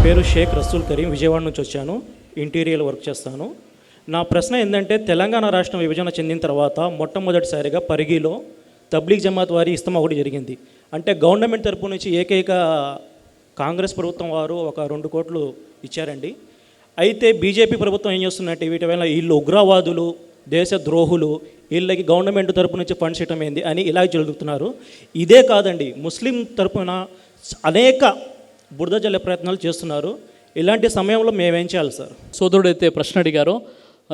పేరు షేక్ రసూల్ కరీం, విజయవాడ నుంచి వచ్చాను. ఇంటీరియర్ వర్క్ చేస్తాను. నా ప్రశ్న ఏంటంటే, తెలంగాణ రాష్ట్రం విభజన చెందిన తర్వాత మొట్టమొదటిసారిగా పరిగిలో తబ్లీగ్ జమాత్ వారి ఇస్తమా ఒకటి జరిగింది. అంటే గవర్నమెంట్ తరపు నుంచి ఏకైక కాంగ్రెస్ ప్రభుత్వం వారు ఒక 2 కోట్లు ఇచ్చారండి. అయితే బీజేపీ ప్రభుత్వం ఏం చేస్తుందంటే, వీటి వల్ల వీళ్ళు ఉగ్రవాదులు, దేశ ద్రోహులు, వీళ్ళకి గవర్నమెంట్ తరపు నుంచి ఫండ్స్ ఇవ్వడం ఏంది అని ఇలా జరుగుతున్నారు. ఇదే కాదండి, ముస్లిం తరపున అనేక బురద జల్లే ప్రయత్నాలు చేస్తున్నారు. ఇలాంటి సమయంలో మేమేం చేయాలి సార్? సోదరుడైతే ప్రశ్న అడిగారో,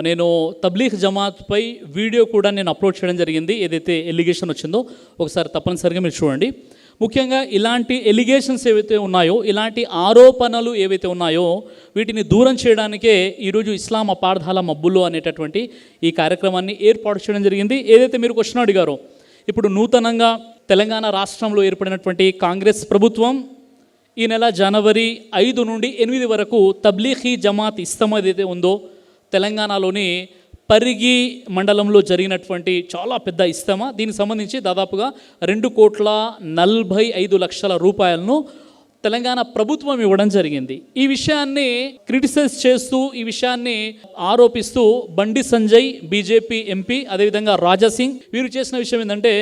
నేను తబ్లీగ్ జమాత్పై వీడియో కూడా నేను అప్లోడ్ చేయడం జరిగింది. ఏదైతే ఎలిగేషన్ వచ్చిందో ఒకసారి తప్పనిసరిగా మీరు చూడండి. ముఖ్యంగా ఇలాంటి ఎలిగేషన్స్ ఏవైతే ఉన్నాయో, ఇలాంటి ఆరోపణలు ఏవైతే ఉన్నాయో వీటిని దూరం చేయడానికే ఈరోజు ఇస్లాం అపార్థాల మబ్బులు అనేటటువంటి ఈ కార్యక్రమాన్ని ఏర్పాటు చేయడం జరిగింది. ఏదైతే మీరు క్వశ్చన్ అడిగారో, ఇప్పుడు నూతనంగా తెలంగాణ రాష్ట్రంలో ఏర్పడినటువంటి కాంగ్రెస్ ప్రభుత్వం ఈ నెల జనవరి 5 నుండి 8 వరకు తబ్లీగీ జమాత్ ఇస్తమా ఏదైతే ఉందో, తెలంగాణలోని పరిగి మండలంలో జరిగినటువంటి చాలా పెద్ద ఇస్తమా, దీనికి సంబంధించి దాదాపుగా 2,45,00,000 రూపాయలను తెలంగాణ ప్రభుత్వం ఇవ్వడం జరిగింది. ఈ విషయాన్ని క్రిటిసైజ్ చేస్తూ, ఈ విషయాన్ని ఆరోపిస్తూ బండి సంజయ్ బీజేపీ ఎంపీ, అదేవిధంగా రాజాసింగ్ వీరు చేసిన విషయం ఏంటంటే,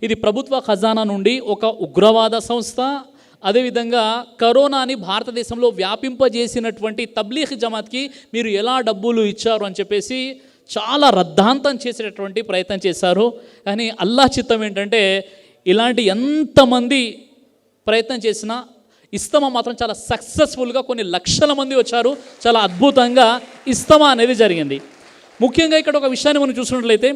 ఇది ప్రభుత్వ ఖజానా నుండి ఒక ఉగ్రవాద సంస్థ, అదేవిధంగా కరోనాని భారతదేశంలో వ్యాపింపజేసినటువంటి తబ్లీగ్ జమాత్కి మీరు ఎలా డబ్బులు ఇచ్చారు అని చెప్పేసి చాలా రద్దాంతం చేసేటటువంటి ప్రయత్నం చేశారు. కానీ అల్లాహ్ చిత్తం ఏంటంటే, ఇలాంటి ఎంతమంది ప్రయత్నం చేసినా ఇస్తమా మాత్రం చాలా సక్సెస్ఫుల్గా కొన్ని లక్షల మంది వచ్చారు. చాలా అద్భుతంగా ఇస్తమా అనేది జరిగింది. ముఖ్యంగా ఇక్కడ ఒక విషయాన్ని మనం చూసినట్లయితే,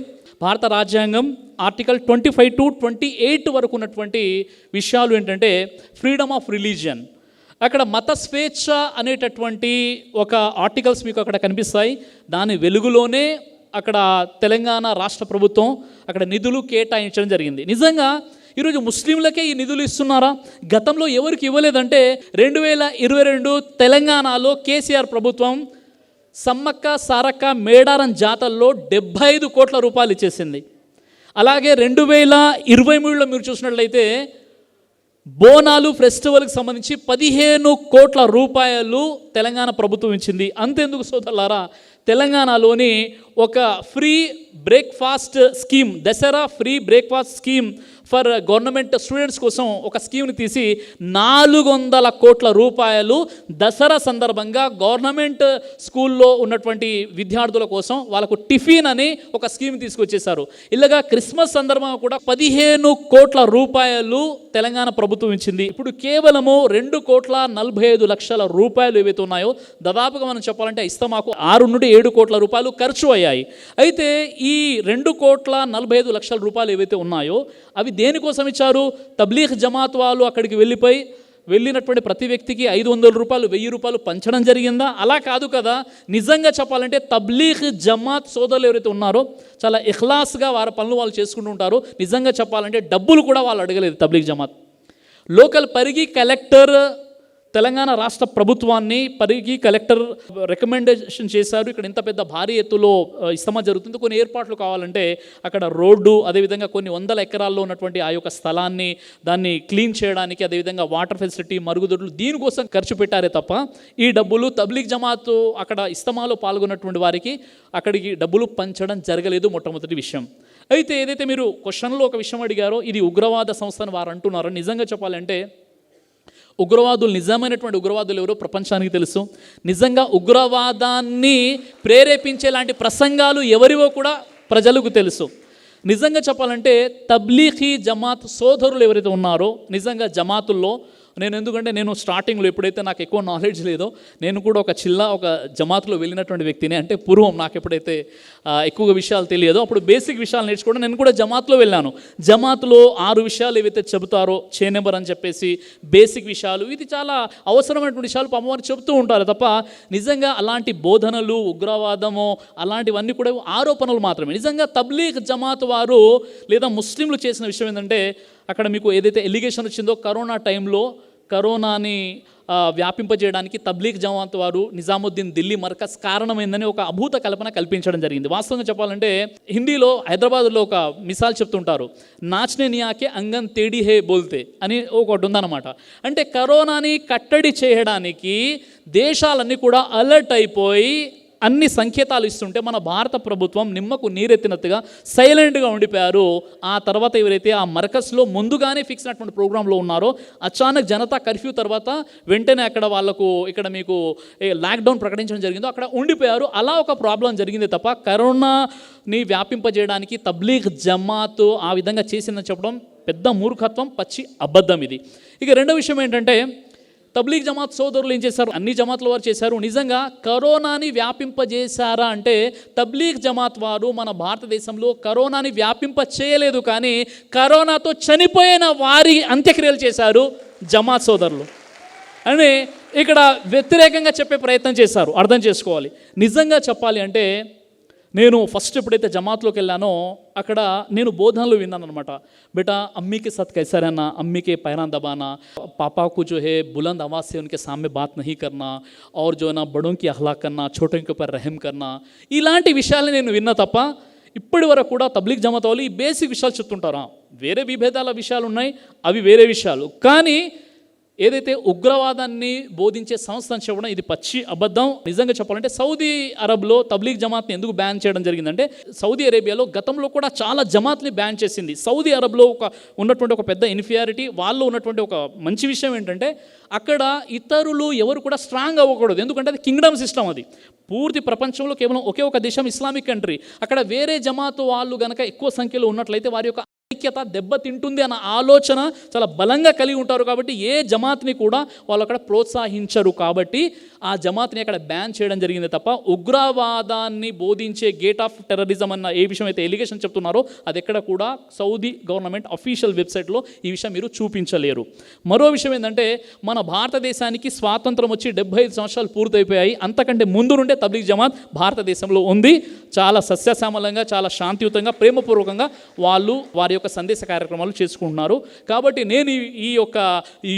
భారత రాజ్యాంగం ఆర్టికల్ 25 to 28 వరకు ఉన్నటువంటి విషయాలు ఏంటంటే, ఫ్రీడమ్ ఆఫ్ రిలీజియన్, అక్కడ మత స్వేచ్ఛ అనేటటువంటి ఒక ఆర్టికల్స్ మీకు అక్కడ కనిపిస్తాయి. దాని వెలుగులోనే అక్కడ తెలంగాణ రాష్ట్ర ప్రభుత్వం అక్కడ నిధులు కేటాయించడం జరిగింది. నిజంగా ఈరోజు ముస్లింలకే ఈ నిధులు ఇస్తున్నారా? గతంలో ఎవరికి ఇవ్వలేదంటే, 2022 తెలంగాణలో కేసీఆర్ ప్రభుత్వం సమ్మక్క సారక్క మేడారం జాతరలో 75 కోట్ల రూపాయలు ఇచ్చేసింది. అలాగే 2023లో మీరు చూసినట్లయితే బోనాలు ఫెస్టివల్కి సంబంధించి 15 కోట్ల రూపాయలు తెలంగాణ ప్రభుత్వం ఇచ్చింది. అంతెందుకు సోదరులారా, తెలంగాణలోని ఒక free breakfast scheme, Dasara free breakfast scheme for government students కోసం ఒక స్కీమ్ని తీసి 400 కోట్ల రూపాయలు దసరా సందర్భంగా గవర్నమెంట్ స్కూల్లో ఉన్నటువంటి విద్యార్థుల కోసం వాళ్ళకు టిఫిన్ అని ఒక స్కీమ్ తీసుకొచ్చేశారు. ఇలాగా క్రిస్మస్ సందర్భంగా కూడా 15 కోట్ల రూపాయలు తెలంగాణ ప్రభుత్వం ఇచ్చింది. ఇప్పుడు కేవలము 2,45,00,000 రూపాయలు ఏవైతే ఉన్నాయో, దాదాపుగా మనం చెప్పాలంటే ఇస్తమాకు 6 నుండి 7 కోట్ల రూపాయలు ఖర్చు అయ్యాయి. అయితే ఈ 2,45,00,000 రూపాయలు ఏవైతే ఉన్నాయో అవి దేనికోసం ఇచ్చారు? తబ్లీగ్ జమాత్ వాళ్ళు అక్కడికి వెళ్ళినటువంటి ప్రతి వ్యక్తికి 500 రూపాయలు, 1000 రూపాయలు పంచడం జరిగిందా? అలా కాదు కదా. నిజంగా చెప్పాలంటే తబ్లీగ్ జమాత్ సోదరులు ఎవరైతే ఉన్నారో చాలా ఇఖ్లాస్గా వారి పనులు వాళ్ళు చేసుకుంటూ ఉంటారు. నిజంగా చెప్పాలంటే డబ్బులు కూడా వాళ్ళు అడగలేదు Islamic Jamaat. Local Parigi collector Telangana రాష్ట్ర ప్రభుత్వాన్ని పరిగి కలెక్టర్ రికమెండేషన్ చేశారు. ఇక్కడ ఇంత పెద్ద భారీ ఎత్తులో ఇస్తమా జరుగుతుంది, కొన్ని ఏర్పాట్లు కావాలంటే అక్కడ రోడ్డు, అదేవిధంగా కొన్ని వందల ఎకరాల్లో ఉన్నటువంటి ఆ యొక్క స్థలాన్ని దాన్ని క్లీన్ చేయడానికి, అదేవిధంగా వాటర్ ఫెసిలిటీ, మరుగుదొడ్లు, దీనికోసం ఖర్చు పెట్టారే తప్ప ఈ డబ్బులు తబ్లీగ్ జమాత్ అక్కడ ఇస్తమాలో పాల్గొన్నటువంటి వారికి అక్కడికి డబ్బులు పంచడం జరగలేదు. మొట్టమొదటి విషయం. అయితే ఏదైతే మీరు క్వశ్చన్లో ఒక విషయం అడిగారో, ఇది ఉగ్రవాద సంస్థ అని వారు అంటున్నారో, నిజంగా చెప్పాలంటే ఉగ్రవాదులు, నిజమైనటువంటి ఉగ్రవాదులు ఎవరో ప్రపంచానికి తెలుసు. నిజంగా ఉగ్రవాదాన్ని ప్రేరేపించేలాంటి ప్రసంగాలు ఎవరివో కూడా ప్రజలకు తెలుసు. నిజంగా చెప్పాలంటే తబ్లీగీ జమాత్ సోదరులు ఎవరైతే ఉన్నారో, నిజంగా జమాతుల్లో నేను స్టార్టింగ్లో ఎప్పుడైతే నాకు ఎక్కువ నాలెడ్జ్ లేదో, నేను కూడా ఒక జమాత్లో వెళ్ళినటువంటి వ్యక్తిని. అంటే పూర్వం నాకు ఎప్పుడైతే ఎక్కువగా విషయాలు తెలియదో అప్పుడు బేసిక్ విషయాలు నేర్చుకోవడం నేను కూడా జమాత్లో వెళ్ళాను. జమాత్లో 6 విషయాలు ఏవైతే చెబుతారో, చేనెంబర్ అని చెప్పేసి బేసిక్ విషయాలు, ఇది చాలా అవసరమైనటువంటి విషయాలు పాపవారు చెబుతూ ఉంటారు తప్ప నిజంగా అలాంటి బోధనలు, ఉగ్రవాదము అలాంటివన్నీ కూడా ఆరోపణలు మాత్రమే. నిజంగా తబ్లీగ్ జమాత్ వారు లేదా ముస్లింలు చేసిన విషయం ఏంటంటే, అక్కడ మీకు ఏదైతే ఎలిగేషన్ వచ్చిందో, కరోనా టైంలో కరోనాని వ్యాపింపజేయడానికి తబ్లీగ్ జమాత్ వారు నిజాముద్దీన్ ఢిల్లీ మర్కజ్ కారణమైందని ఒక అభూత కల్పన కల్పించడం జరిగింది. వాస్తవంగా చెప్పాలంటే హిందీలో, హైదరాబాద్లో ఒక మిసాల్ చెప్తుంటారు, నాచ్నే నియాకే అంగన్ తేడి హే బోల్తే అని ఒకటి ఉందన్నమాట. అంటే కరోనాని కట్టడి చేయడానికి దేశాలన్నీ కూడా అలర్ట్ అయిపోయి అన్ని సంకేతాలు ఇస్తుంటే మన భారత ప్రభుత్వం నిమ్మకు నీరెత్తినట్టుగా సైలెంట్గా ఉండిపోయారు. ఆ తర్వాత ఎవరైతే ఆ మర్కస్లో ముందుగానే ఫిక్స్ అయినటువంటి ప్రోగ్రాంలో ఉన్నారో అచానక్ జనతా కర్ఫ్యూ తర్వాత వెంటనే అక్కడ వాళ్ళకు ఇక్కడ మీకు లాక్డౌన్ ప్రకటించడం జరిగిందో అక్కడ ఉండిపోయారు. అలా ఒక ప్రాబ్లం జరిగింది తప్ప కరోనాని వ్యాపింపజేయడానికి తబ్లీగ్ జమాత్ ఆ విధంగా చేసిందని చెప్పడం పెద్ద మూర్ఖత్వం, పచ్చి అబద్ధం ఇది. ఇక రెండో విషయం ఏంటంటే తబ్లీగ్ జమాత్ సోదరులు ఏం చేశారు, అన్ని జమాత్ల వారు చేశారు. నిజంగా కరోనాని వ్యాపింపజేశారా అంటే తబ్లీగ్ జమాత్ వారు మన భారతదేశంలో కరోనాని వ్యాపింప చేయలేదు, కానీ కరోనాతో చనిపోయిన వారి అంత్యక్రియలు చేశారు జమాత్ సోదరులు అని ఇక్కడ వ్యతిరేకంగా చెప్పే ప్రయత్నం చేశారు. అర్థం చేసుకోవాలి. నిజంగా చెప్పాలి అంటే నేను ఫస్ట్ ఎప్పుడైతే జమాత్లోకి వెళ్ళానో అక్కడ నేను బోధనలు విన్నాను అనమాట. బేటా अम्मी के साथ कैसा रहना, अम्मी के पैरां दबाना, पापा को जो है बुलंद आवाज़ से उनके सामने बात नहीं करना और जो है ना बड़ों की अखलाक करना, छोटों के ऊपर रहम करना, ఇలాంటి విషయాలు నేను విన్నా తప్ప ఇప్పటి వరకు కూడా తబ్లీగ్ జమాత్ వాళ్ళు ఈ బేసిక్ విషయాలు చెప్తుంటారా. వేరే విభేదాల విషయాలు ఉన్నాయి, అవి వేరే విషయాలు. కానీ ఏదైతే ఉగ్రవాదాన్ని బోధించే సంస్థను చెప్పడం ఇది పచ్చి అబద్ధం. నిజంగా చెప్పాలంటే సౌదీ అరబ్లో తబ్లీగ్ జమాత్ని ఎందుకు బ్యాన్ చేయడం జరిగిందంటే సౌదీ అరేబియాలో గతంలో కూడా చాలా జమాత్ని బ్యాన్ చేసింది. సౌదీ అరబ్లో ఉన్నటువంటి ఒక పెద్ద ఇన్ఫీరియారిటీ, వాళ్ళు ఉన్నటువంటి ఒక మంచి విషయం ఏంటంటే అక్కడ ఇతరులు ఎవరు కూడా స్ట్రాంగ్ అవ్వకూడదు. ఎందుకంటే అది కింగ్డమ్ సిస్టమ్. అది పూర్తి ప్రపంచంలో కేవలం ఒకే ఒక దేశం ఇస్లామిక్ కంట్రీ. అక్కడ వేరే జమాత్ వాళ్ళు గనక ఎక్కువ సంఖ్యలో ఉన్నట్లయితే వారి యొక్క ఐక్యత దెబ్బతింటుంది అన్న ఆలోచన చాలా బలంగా కలిగి ఉంటారు. కాబట్టి ఏ జమాత్ని కూడా వాళ్ళు అక్కడ ప్రోత్సహించరు. కాబట్టి ఆ జమాత్ని అక్కడ బ్యాన్ చేయడం జరిగింది తప్ప ఉగ్రవాదాన్ని బోధించే గేట్ ఆఫ్ టెర్రరిజం అన్న ఏ విషయం అయితే ఎలిగేషన్ చెప్తున్నారో అది ఎక్కడ కూడా సౌదీ గవర్నమెంట్ అఫీషియల్ వెబ్సైట్లో ఈ విషయం మీరు చూపించలేరు. మరో విషయం ఏంటంటే మన భారతదేశానికి స్వాతంత్రం వచ్చి 75 సంవత్సరాలు పూర్తయిపోయాయి. అంతకంటే ముందు నుండే తబ్లీగ్ జమాత్ భారతదేశంలో ఉంది. చాలా సస్యశ్యామలంగా, చాలా శాంతియుతంగా, ప్రేమపూర్వకంగా వాళ్ళు వారి యొక్క సందేశ కార్యక్రమాలు చేసుకుంటున్నారు. కాబట్టి నేను ఈ యొక్క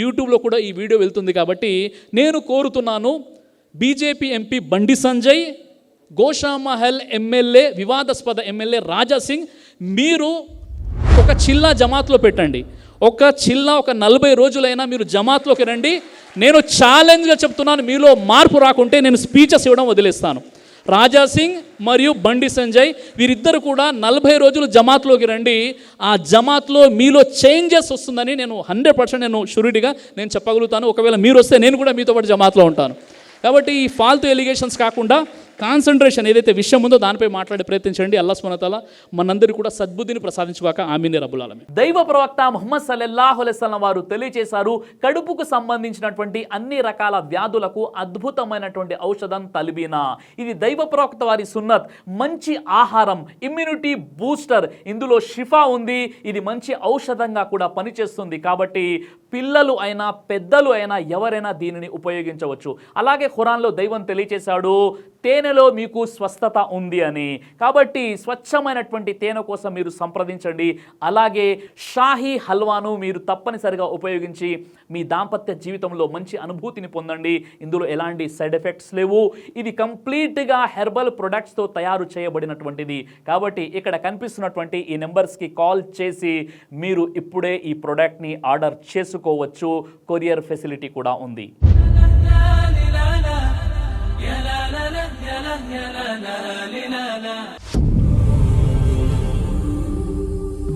యూట్యూబ్లో కూడా ఈ వీడియో వెళ్తుంది. కాబట్టి నేను కోరుతున్నాను, BJP MP Bandi Sanjay, Goshamahal MLA, వివాదాస్పద ఎమ్మెల్యే రాజా సింగ్, మీరు ఒక చిల్లా జమాత్లో పెట్టండి. ఒక 40 రోజులైనా మీరు జమాత్లోకి రండి. నేను ఛాలెంజ్గా చెప్తున్నాను, మీలో మార్పు రాకుంటే నేను స్పీచెస్ ఇవ్వడం వదిలేస్తాను. రాజా సింగ్ మరియు బండి సంజయ్ వీరిద్దరు కూడా 40 రోజులు జమాత్లోకి రండి. ఆ జమాత్లో మీలో చేంజెస్ వస్తుందని నేను 100% నేను షూరిటీగా నేను చెప్పగలుగుతాను. ఒకవేళ మీరు వస్తే నేను కూడా మీతో పాటు జమాత్లో ఉంటాను. కాబట్టి ఈ ఫాల్తూ ఎలిగేషన్స్ కాకుండా కాన్సన్ట్రేషన్ ఏదైతే విషయం ఉందో దానిపై మాట్లాడే ప్రయత్నించండి. అల్లాహ్ సుబ్హానహు వ తఆలా మనందరికీ కూడా సద్బుద్ధిని ప్రసాదించుగాక. ఆమీన్ రబ్బుల్ ఆలమీన్. దైవ ప్రవక్త ముహమ్మద్ సల్లల్లాహు అలైహి వసల్లం వారు తెలియజేశారు, కడుపుకు సంబంధించినటువంటి అన్ని రకాల వ్యాధులకు అద్భుతమైనటువంటి ఔషధం తల్బీనా. ఇది దైవ ప్రవక్త వారి సున్నత్. మంచి ఆహారం, ఇమ్యూనిటీ బూస్టర్, ఇందులో షిఫా ఉంది. ఇది మంచి ఔషధంగా కూడా పనిచేస్తుంది. కాబట్టి పిల్లలు అయినా పెద్దలు అయినా ఎవరైనా దీనిని ఉపయోగించవచ్చు. అలాగే ఖురాన్లో దైవం తెలియజేశాడు, తేనెలో మీకు స్వస్థత ఉంది అని. కాబట్టి స్వచ్ఛమైనటువంటి తేనె కోసం మీరు సంప్రదించండి. అలాగే షాహీ హల్వాను మీరు తప్పనిసరిగా ఉపయోగించి మీ దాంపత్య జీవితంలో మంచి అనుభూతిని పొందండి. ఇందులో ఎలాంటి సైడ్ ఎఫెక్ట్స్ లేవు. ఇది కంప్లీట్గా హెర్బల్ ప్రొడక్ట్స్తో తయారు చేయబడినటువంటిది. కాబట్టి ఇక్కడ కనిపిస్తున్నటువంటి ఈ నెంబర్స్కి కాల్ చేసి మీరు ఇప్పుడే ఈ ప్రోడక్ట్ని ఆర్డర్ చేసుకోవచ్చు. కొరియర్ ఫెసిలిటీ కూడా ఉంది.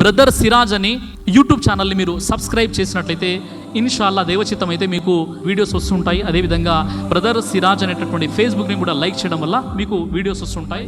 బ్రదర్ సిరాజ్ అని యూట్యూబ్ ఛానల్ని మీరు సబ్స్క్రైబ్ చేసినట్లయితే ఇన్షాల్లా దేవచిత్తం అయితే మీకు వీడియోస్ వస్తుంటాయి. అదేవిధంగా బ్రదర్ సిరాజ్ అనేటటువంటి ఫేస్బుక్ని కూడా లైక్ చేయడం వల్ల మీకు వీడియోస్ వస్తుంటాయి.